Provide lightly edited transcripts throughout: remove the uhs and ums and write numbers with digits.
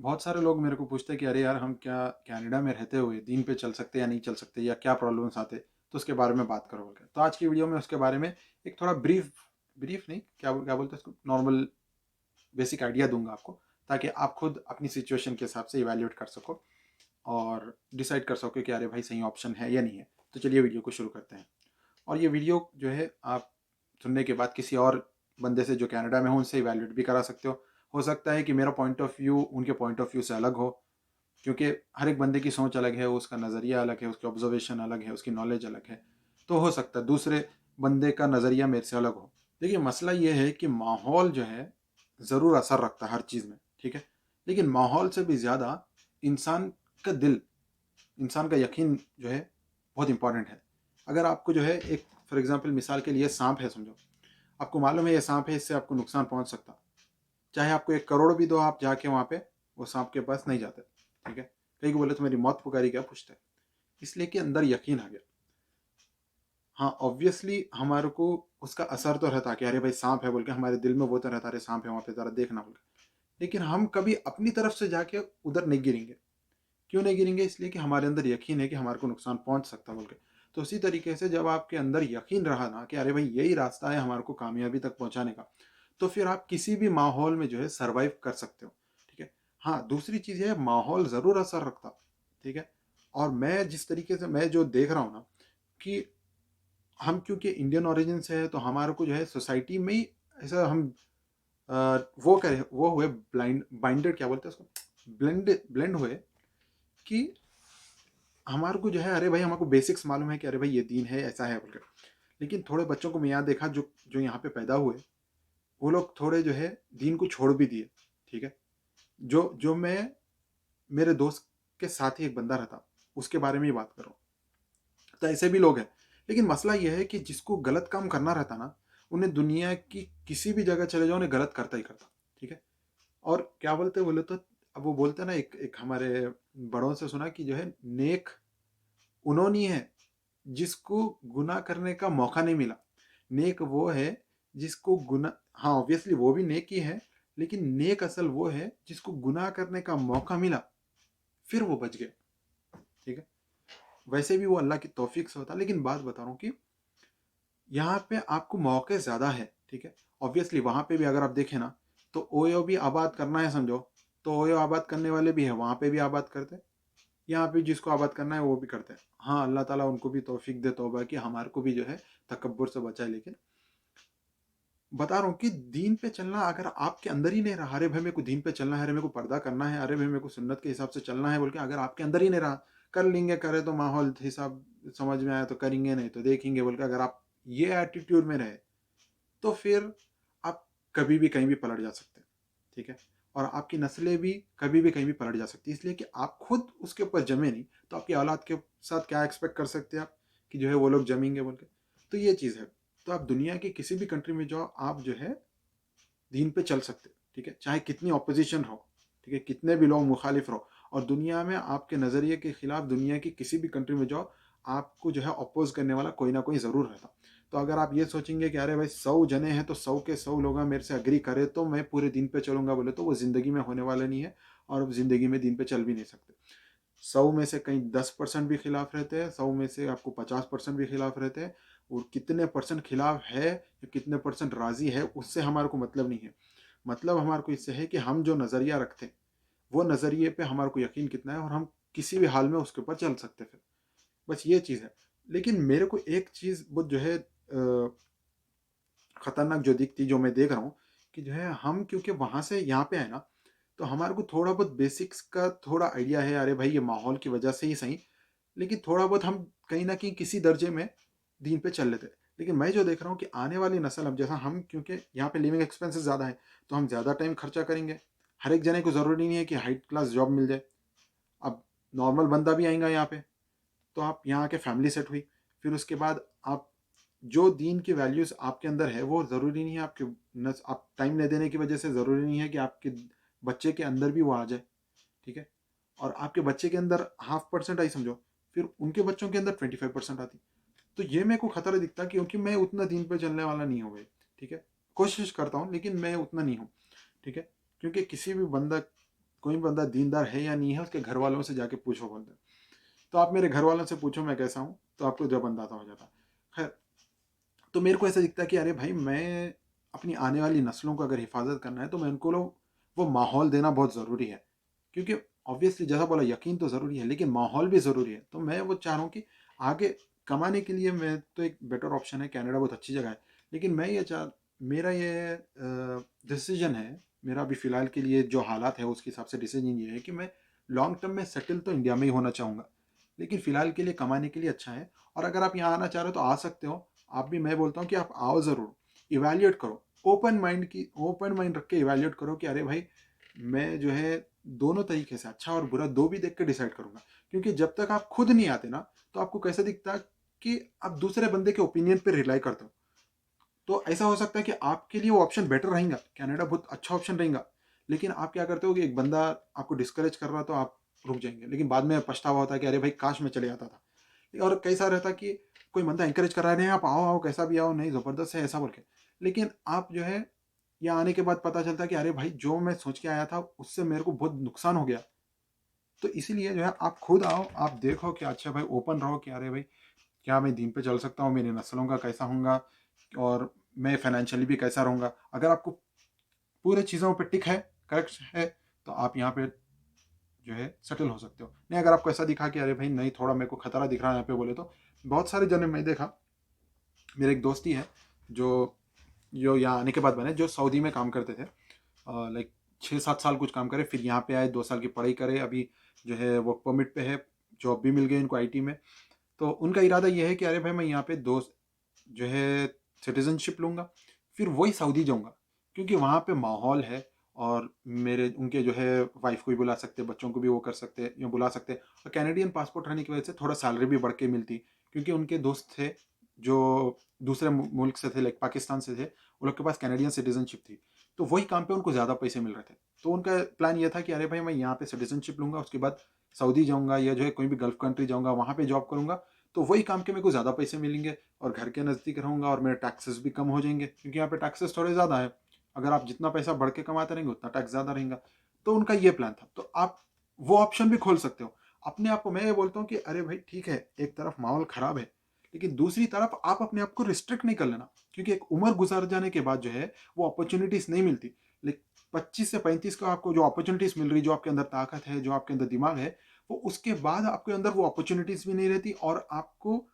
बहुत सारे लोग मेरे को पूछते हैं कि अरे यार हम क्या कनाडा में रहते हुए दीन पे चल सकते या नहीं चल सकते या क्या प्रॉब्लम्स आते, तो उसके बारे में बात करो बोल के। तो आज की वीडियो में उसके बारे में एक थोड़ा ब्रीफ ब्रीफ नहीं, क्या क्या बोलते हैं उसको, नॉर्मल बेसिक आइडिया दूंगा आपको, ताकि आप खुद अपनी सिचुएशन के हिसाब से इवेल्युएट कर सको और डिसाइड कर सको कि अरे भाई सही ऑप्शन है या नहीं है। तो चलिए वीडियो को शुरू करते हैं। और ये वीडियो जो है आप सुनने के बाद किसी और बंदे से जो कनाडा में हो उनसे इवेल्युएट भी करा सकते हो सकता है कि मेरा पॉइंट ऑफ व्यू उनके पॉइंट ऑफ व्यू से अलग हो, क्योंकि हर एक बंदे की सोच अलग है, उसका नज़रिया अलग है, उसकी ऑब्जर्वेशन अलग है, उसकी नॉलेज अलग है। तो हो सकता है दूसरे बंदे का नज़रिया मेरे से अलग हो। देखिए मसला ये है कि माहौल जो है ज़रूर असर रखता है हर चीज़ में, ठीक है, लेकिन माहौल से भी ज़्यादा इंसान का दिल, इंसान का यकीन जो है बहुत इंपॉर्टेंट है। अगर आपको जो है एक फॉर एग्जांपल मिसाल के लिए सांप है समझो, आपको मालूम है ये सांप है, इससे आपको नुकसान पहुंच सकता, चाहे आपको 1 करोड़ भी दो आप जाके वहां पे वो सांप के पास नहीं जाते, ठीक है। कई को बोले तो मेरी मौत पुकारी क्या पूछते हैं, इसलिए कि अंदर यकीन आ गया। हाँ ऑब्वियसली हमारे को उसका असर तो रहता कि अरे भाई सांप है बोल के हमारे दिल में वो तो रहता, अरे सांप है वहां पे जरा देखना बोल के, लेकिन हम कभी अपनी तरफ से जाके उधर नहीं गिरेंगे। क्यों नहीं गिरेंगे? इसलिए कि हमारे अंदर यकीन है कि हमारे को नुकसान पहुंच सकता बोल के। तो उसी तरीके से जब आपके अंदर यकीन रहा ना कि अरे भाई यही रास्ता है हमारे को कामयाबी तक पहुंचाने का, तो फिर आप किसी भी माहौल में जो है सरवाइव कर सकते हो, ठीक है। हाँ दूसरी चीज है, माहौल जरूर असर रखता, ठीक है। और मैं जिस तरीके से मैं जो देख रहा हूँ ना कि हम क्योंकि इंडियन ओरिजिन से है तो हमारे को जो है सोसाइटी में ही ऐसा हम वो करे वो हुए ब्लाइंड बाइंडेड, क्या बोलते हैं उसको, ब्लेंड हुए कि हमारे को जो है अरे भाई हमारे को बेसिक्स मालूम है कि अरे भाई ये दीन है ऐसा है बोलकर। लेकिन थोड़े बच्चों को मैं यहाँ देखा जो जो यहाँ पे पैदा हुए, वो लोग थोड़े जो है दीन को छोड़ भी दिए, ठीक है। जो जो मैं मेरे दोस्त के साथ ही एक बंदा रहता, उसके बारे में ही बात कर रहा हूँ। तो ऐसे भी लोग हैं, लेकिन मसला ये है कि जिसको गलत काम करना रहता ना, उन्हें दुनिया की किसी भी जगह चले जाओ उन्हें गलत करता ही करता, ठीक है। और क्या बोलते बोले तो अब वो बोलते हैं ना, एक एक हमारे बड़ों से सुना कि जो है नेक उन्होंने है जिसको गुनाह करने का मौका नहीं मिला। नेक वो है जिसको गुनाह, हाँ ऑब्वियसली वो भी नेक ही है, लेकिन नेक असल वो है जिसको गुनाह करने का मौका मिला फिर वो बच गया, ठीक है। वैसे भी वो अल्लाह की तौफीक से होता, लेकिन बात बता रहा हूँ कि यहाँ पे आपको मौके ज्यादा है, ठीक है। ऑब्वियसली वहां पे भी अगर आप देखें ना, तो ओयो भी आबाद करना है समझो, तो ओयो आबाद करने वाले भी है, वहां पे भी आबाद करते हैं, यहाँ पे जिसको आबाद करना है वो भी करते हैं। हाँ अल्लाह ताला उनको भी तौफीक दे, तौबा कि हमारे को भी जो है तकब्बुर से बचाए। लेकिन बता रहा हूँ कि दीन पे चलना अगर आपके अंदर ही नहीं रहा, अरे भाई मेरे को दीन पे चलना है, अरे मेरे को पर्दा करना है, अरे भाई मेरे को सुन्नत के हिसाब से चलना है बोल के अगर आपके अंदर ही नहीं रहा, कर लेंगे करे तो माहौल हिसाब समझ में आया तो करेंगे, नहीं तो देखेंगे बोल के अगर आप ये एटीट्यूड में रहे, तो फिर आप कभी भी कहीं भी पलट जा सकते हैं, ठीक है। और आपकी नस्लें भी कभी भी कहीं भी पलट जा सकती है, इसलिए कि आप खुद उसके ऊपर जमे नहीं, तो आपकी औलाद के साथ क्या एक्सपेक्ट कर सकते हैं आप कि जो है वो लोग जमेंगे बोल के। तो ये चीज़ है। तो आप दुनिया की किसी भी कंट्री में जाओ, आप जो है दीन पे चल सकते, ठीक है, चाहे कितनी ऑपोजिशन हो, ठीक है, कितने भी लोग मुखालिफ रहो। और दुनिया में आपके नज़रिए के खिलाफ दुनिया की किसी भी कंट्री में जाओ, आपको जो है अपोज करने वाला कोई ना कोई ज़रूर रहता। तो अगर आप ये सोचेंगे कि अरे भाई 100 जने हैं तो 100 के 100 लोग मेरे से अग्री करे तो मैं पूरे दिन पे चलूंगा बोले, तो वो ज़िंदगी में होने वाला नहीं है, और ज़िंदगी में दिन पे चल भी नहीं सकते। 100 में से कहीं 10% भी खिलाफ रहते हैं, 100 में से आपको 50% भी खिलाफ रहते हैं। और कितने परसेंट खिलाफ है या कितने परसेंट राजी है उससे हमारे को मतलब नहीं है। मतलब हमारे को इससे है कि हम जो नज़रिया रखते हैं वो नज़रिए पे हमारे को यकीन कितना है, और हम किसी भी हाल में उसके ऊपर चल सकते फिर, बस ये चीज़ है। लेकिन मेरे को एक चीज़ बहुत जो है खतरनाक जो दिखती, जो मैं देख रहा हूँ कि जो है हम क्योंकि वहां से यहाँ पे है ना, तो हमारे को थोड़ा बहुत बेसिक्स का थोड़ा आइडिया है, अरे भाई ये माहौल की वजह से ही सही, लेकिन थोड़ा बहुत हम कहीं ना कहीं किसी दर्जे में दीन पे चल लेते हैं। लेकिन मैं जो देख रहा हूँ कि आने वाली नस्ल, अब जैसा हम क्योंकि यहाँ पे लिविंग एक्सपेंसेस ज़्यादा है, तो हम ज़्यादा टाइम खर्चा करेंगे। हर एक जने को ज़रूरी नहीं है कि हाई क्लास जॉब मिल जाए। अब नॉर्मल बंदा भी आएगा यहाँ पे, तो आप यहाँ आके फैमिली सेट हुई, फिर उसके बाद आप जो दीन की वैल्यूज़ आपके अंदर है वो ज़रूरी नहीं है आपके आप टाइम नहीं देने की वजह से ज़रूरी नहीं है कि आपके बच्चे के अंदर भी वो आ जाए, ठीक है। और आपके बच्चे के अंदर 0.5% आई समझो, फिर उनके बच्चों के अंदर 25% आती। तो ये मेरे को खतरा दिखता क्योंकि मैं उतना दिन पे चलने वाला नहीं हूँ भाई, ठीक है। कोशिश करता हूँ लेकिन मैं उतना नहीं हूँ, ठीक है। क्योंकि किसी भी बंदा कोई बंदा दीनदार है या नहीं है उसके घर वालों से जाके पूछो बोलते हैं। तो आप मेरे घर वालों से पूछो मैं कैसा हूँ, तो आपको जब अंदाजा हो जाता। खैर, तो मेरे को ऐसा दिखता है कि अरे भाई, मैं अपनी आने वाली नस्लों को अगर हिफाजत करना है तो मैं उनको वो माहौल देना बहुत ज़रूरी है। क्योंकि ऑब्वियसली जैसा बोला, यकीन तो ज़रूरी है लेकिन माहौल भी ज़रूरी है। तो मैं वो चाह रहा हूँ कि आगे कमाने के लिए मैं तो एक बेटर ऑप्शन है, कनाडा बहुत अच्छी जगह है। लेकिन मैं ये चाह मेरा ये डिसीजन है, मेरा अभी फ़िलहाल के लिए जो हालात है उसके हिसाब से डिसीजन ये है कि मैं लॉन्ग टर्म में सेटल तो इंडिया में ही होना चाहूँगा। लेकिन फ़िलहाल के लिए कमाने के लिए अच्छा है। और अगर आप यहाँ आना चाह रहे हो तो आ सकते हो। आप भी, मैं बोलता हूँ कि आप आओ ज़रूर, इवैल्यूएट करो, ओपन माइंड रख के इवैल्यूएट करो कि अरे भाई, मैं जो है दोनों तरीके से अच्छा और बुरा दो भी देख के डिसाइड करूंगा। क्योंकि जब तक आप खुद नहीं आते ना, तो आपको कैसे दिखता है कि आप दूसरे बंदे के ओपिनियन पे रिलाई करते हो। तो ऐसा हो सकता है कि आपके लिए वो ऑप्शन बेटर रहेगा, कनाडा बहुत अच्छा ऑप्शन रहेगा, लेकिन आप क्या करते हो कि एक बंदा आपको डिस्करेज कर रहा है तो आप रुक जाएंगे, लेकिन बाद में पछतावा होता है कि अरे भाई काश मैं चले जाता था। और कैसा रहता कि कोई बंदा इंकरेज कर रहा है, नहीं आप आओ आओ कैसा भी आओ, नहीं ज़बरदस्त है ऐसा बोल के। लेकिन आप जो है यहाँ आने के बाद पता चलता है कि अरे भाई, जो मैं सोच के आया था उससे मेरे को बहुत नुकसान हो गया। तो इसीलिए जो है आप खुद आओ, आप देखो कि अच्छा भाई, ओपन रहो कि अरे भाई, क्या मैं दीन पे चल सकता हूँ, मेरी नस्लों का कैसा होऊंगा और मैं फाइनेंशियली भी कैसा रहूँगा। अगर आपको पूरे चीज़ों पे टिक है, करेक्ट है, तो आप यहाँ पे जो है सेटल हो सकते हो। नहीं, अगर आपको ऐसा दिखा कि अरे भाई नहीं, थोड़ा मेरे को खतरा दिख रहा है यहाँ पे बोले, तो बहुत सारे जने मैं देखा, मेरे एक दोस्ती है जो जो यहाँ आने के बाद बने, जो सऊदी में काम करते थे, लाइक 6-7 साल कुछ काम करे, फिर यहाँ पे आए, 2 साल की पढ़ाई करे, अभी जो है वर्क परमिट पे है, जॉब भी मिल गई इनको आईटी में। तो उनका इरादा ये है कि अरे भाई, मैं यहाँ पे दोस्त जो है सिटीजनशिप लूँगा, फिर वही सऊदी जाऊँगा, क्योंकि वहाँ पे माहौल है। और मेरे उनके जो है वाइफ को भी बुला सकते, बच्चों को भी वो कर सकते या बुला सकते। और कैनेडियन पासपोर्ट रहने की वजह से थोड़ा सैलरी भी बढ़ के मिलती, क्योंकि उनके दोस्त थे जो दूसरे मुल्क से थे, लाइक पाकिस्तान से थे, उन लोग के पास कैनेडियन सिटीजनशिप थी, तो वही काम पे उनको ज़्यादा पैसे मिल रहे थे। तो उनका प्लान ये था कि अरे भाई, मैं यहाँ पे सिटीजनशिप लूँगा, उसके बाद सऊदी जाऊँगा या जो है कोई भी गल्फ कंट्री जाऊँगा, वहाँ पे जॉब करूँगा, तो वही काम के मेरे को ज़्यादा पैसे मिलेंगे और घर के नज़दीक रहूँगा और मेरे टैक्सेस भी कम हो जाएंगे, क्योंकि यहाँ पे टैक्सेस थोड़े ज़्यादा है। अगर आप जितना पैसा बढ़ के कमाते रहेंगे उतना टैक्स ज़्यादा रहेगा। तो उनका ये प्लान था, तो आप वो ऑप्शन भी खोल सकते हो अपने आप को। मैं ये बोलता हूँ कि अरे भाई ठीक है, एक तरफ माहौल ख़राब है, लेकिन दूसरी तरफ आप अपने आप को रिस्ट्रिक्ट नहीं कर लेना, क्योंकि एक उम्र गुजर जाने के बाद जो है वो अपॉर्चुनिटीज़ नहीं मिलती। लेकिन 25 से 35 का आपको जो अपॉर्चुनिटीज़ मिल रही, जो आपके अंदर ताकत है, जो आपके अंदर दिमाग है, वो उसके बाद आपके अंदर वो अपॉर्चुनिटीज़ भी नहीं रहती और आपको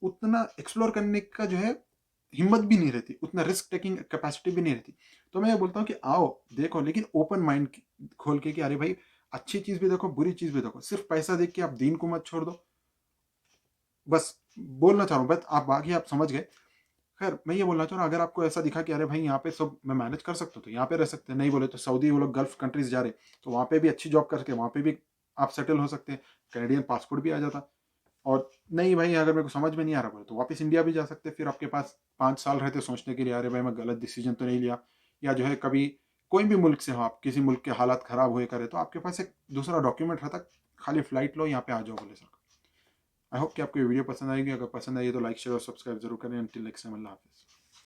उतना एक्सप्लोर करने का जो है हिम्मत भी नहीं रहती, उतना रिस्क टेकिंग कैपेसिटी भी नहीं रहती। तो मैं ये बोलता हूँ कि आओ देखो, लेकिन ओपन माइंड खोल के कि अरे भाई, अच्छी चीज़ भी देखो, बुरी चीज़ भी देखो, सिर्फ पैसा देख के आप दीन को मत छोड़ दो। बस बोलना चाह रहा हूँ, बस आप बाकी आप समझ गए। खैर, मैं ये बोलना चाह रहा हूँ, अगर आपको ऐसा दिखा कि अरे भाई, यहाँ पे सब मैं मैनेज कर सकता हूँ तो यहाँ पे रह सकते हैं, नहीं बोले तो सऊदी, वो लोग गल्फ कंट्रीज जा रहे, तो वहाँ पे भी अच्छी जॉब करके वहाँ पे भी आप सेटल हो सकते हैं, कैनेडियन पासपोर्ट भी आ जाता। और नहीं भाई, अगर मेरे को समझ में नहीं आ रहा बोले तो वापस इंडिया भी जा सकते, फिर आपके पास 5 साल रहते सोचने के लिए, अरे भाई मैं गलत डिसीजन तो नहीं लिया। या जो है कभी कोई भी मुल्क से हो, आप किसी मुल्क के हालात खराब हुए करे, तो आपके पास एक दूसरा डॉक्यूमेंट रहता, खाली फ्लाइट लो यहाँ पे आ जाओ बोले सर। आई होप कि आपको ये वीडियो पसंद आएगी, अगर पसंद आई तो लाइक शेयर और सब्सक्राइब जरूर करें। अंटिल नेक्स्ट टाइम, अल्लाह हाफिज़।